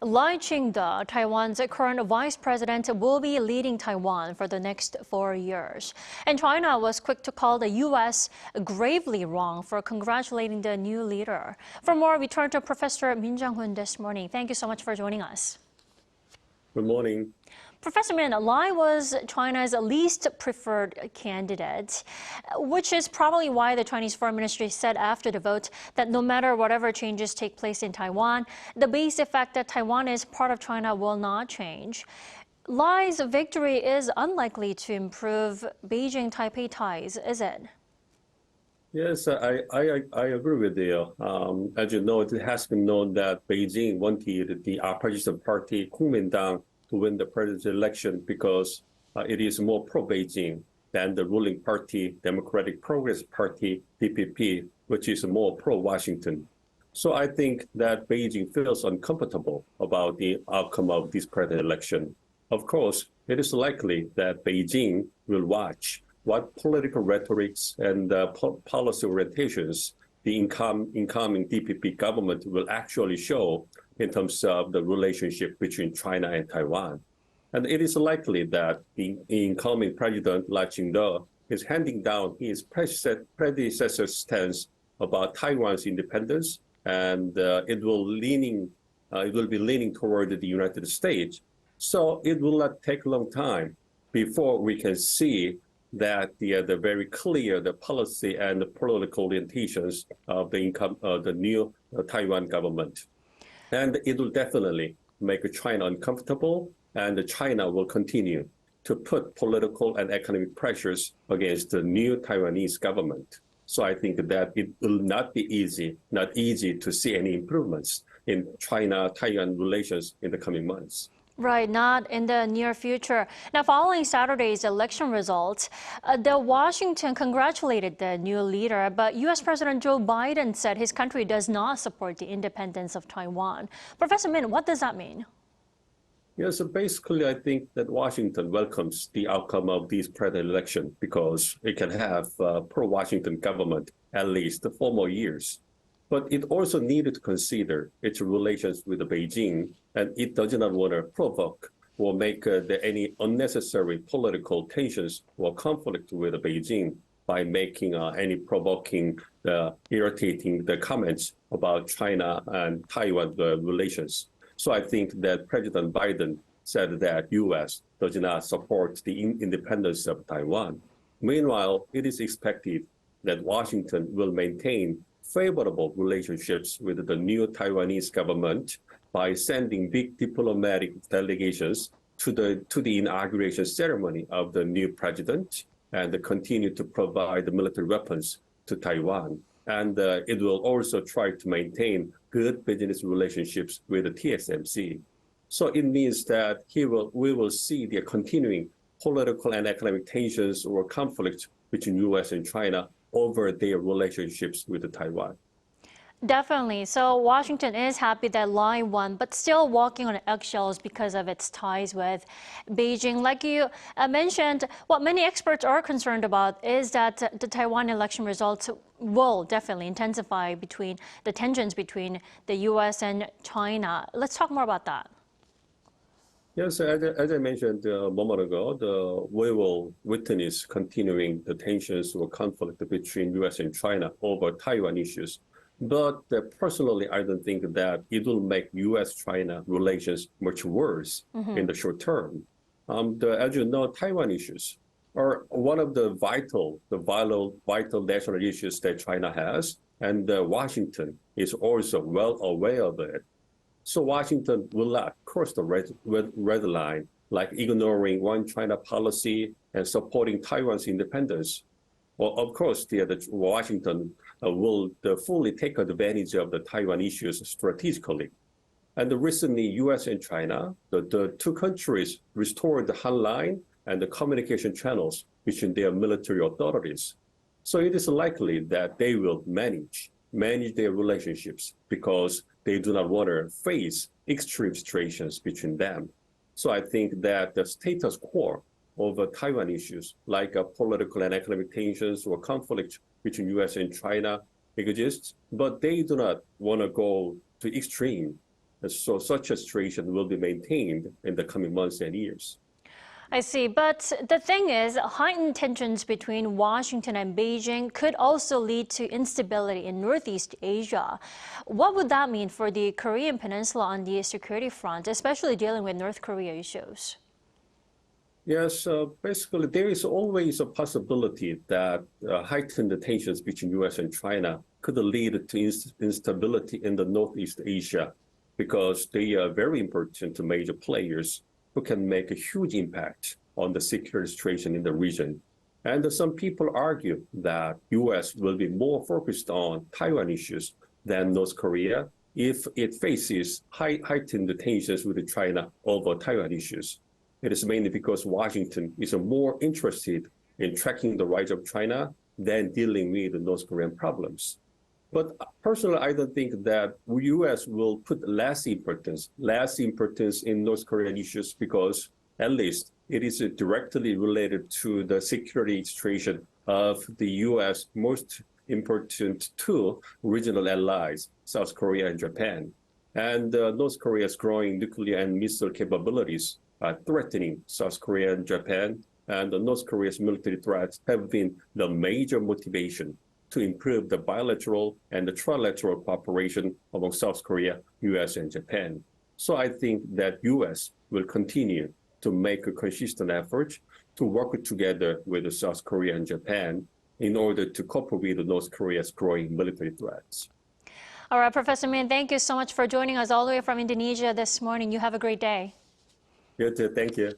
Lai Ching-te, Taiwan's current vice president, will be leading Taiwan for the next 4 years. And China was quick to call the U.S. gravely wrong for congratulating the new leader. For more, we turn to Professor Min Jeong-hun this morning. Thank you so much for joining us. Good morning. Professor Min, Lai was China's least preferred candidate, which is probably why the Chinese Foreign Ministry said after the vote that no matter whatever changes take place in Taiwan, the basic fact that Taiwan is part of China will not change. Lai's victory is unlikely to improve Beijing-Taipei ties, is it? Yes, I agree with you. As you know, it has been known that Beijing wanted the opposition party, Kuomintang, to win the presidential election because it is more pro-Beijing than the ruling party, Democratic Progress Party, DPP, which is more pro-Washington. So I think that Beijing feels uncomfortable about the outcome of this presidential election. Of course, it is likely that Beijing will watch what political rhetorics and policy orientations the incoming DPP government will actually show in terms of the relationship between China and Taiwan. And it is likely that the incoming president, Lai Ching-te, is handing down his predecessor's stance about Taiwan's independence, and it will be leaning toward the United States. So it will not take a long time before we can see that the very clear the policy and the political orientations of the new Taiwan government. And it will definitely make China uncomfortable, and China will continue to put political and economic pressures against the new Taiwanese government. So I think that it will not be easy to see any improvements in China-Taiwan relations in the coming months. Right, not in the near future. Now, following Saturday's election results, Washington congratulated the new leader, but U.S. President Joe Biden said his country does not support the independence of Taiwan. Professor Min, what does that mean? Yeah, so basically, I think that Washington welcomes the outcome of this presidential election because it can have a pro-Washington government at least 4 more years. But it also needed to consider its relations with Beijing, and it does not want to provoke or make any unnecessary political tensions or conflict with Beijing by making any provoking, irritating comments about China and Taiwan relations. So I think that President Biden said that U.S. does not support the independence of Taiwan. Meanwhile, it is expected that Washington will maintain favorable relationships with the new Taiwanese government by sending big diplomatic delegations to the inauguration ceremony of the new president and continue to provide the military weapons to Taiwan. And it will also try to maintain good business relationships with the TSMC. So it means that we will see the continuing political and economic tensions or conflict between U.S. and China over their relationships with Taiwan. Definitely. So Washington is happy that Lai won, but still walking on eggshells because of its ties with Beijing. Like you mentioned, what many experts are concerned about is that the Taiwan election results will definitely intensify between the tensions between the U.S. and China. Let's talk more about that. Yes, as I mentioned a moment ago, we will witness continuing the tensions or conflict between U.S. and China over Taiwan issues. But personally, I don't think that it will make U.S.-China relations much worse in the short term. As you know, Taiwan issues are one of the vital national issues that China has, and Washington is also well aware of it. So Washington will not cross the red line, like ignoring one China policy and supporting Taiwan's independence. Well, of course, Washington will fully take advantage of the Taiwan issues strategically. And recently, U.S. and China, the two countries restored the hotline and the communication channels between their military authorities. So it is likely that they will manage their relationships because they do not want to face extreme situations between them. So I think that the status quo over Taiwan issues like political and economic tensions or conflict between U.S. and China exists, but they do not want to go to extreme So such a situation will be maintained in the coming months and years. I see. But the thing is, heightened tensions between Washington and Beijing could also lead to instability in Northeast Asia. What would that mean for the Korean Peninsula on the security front, especially dealing with North Korea issues? Yes, basically, there is always a possibility that heightened tensions between U.S. and China could lead to instability in the Northeast Asia because they are very important to major players who can make a huge impact on the security situation in the region. And some people argue that U.S. will be more focused on Taiwan issues than North Korea if it faces heightened tensions with China over Taiwan issues. It is mainly because Washington is more interested in tracking the rise of China than dealing with the North Korean problems. But personally, I don't think that the U.S. will put less importance in North Korean issues because at least it is directly related to the security situation of the U.S. most important two regional allies, South Korea and Japan. And North Korea's growing nuclear and missile capabilities are threatening South Korea and Japan, and North Korea's military threats have been the major motivation to improve the bilateral and the trilateral cooperation among South Korea, U.S., and Japan. So I think that U.S. will continue to make a consistent effort to work together with South Korea and Japan in order to cope with North Korea's growing military threats. All right, Professor Min, thank you so much for joining us all the way from Indonesia this morning. You have a great day. You too. Thank you.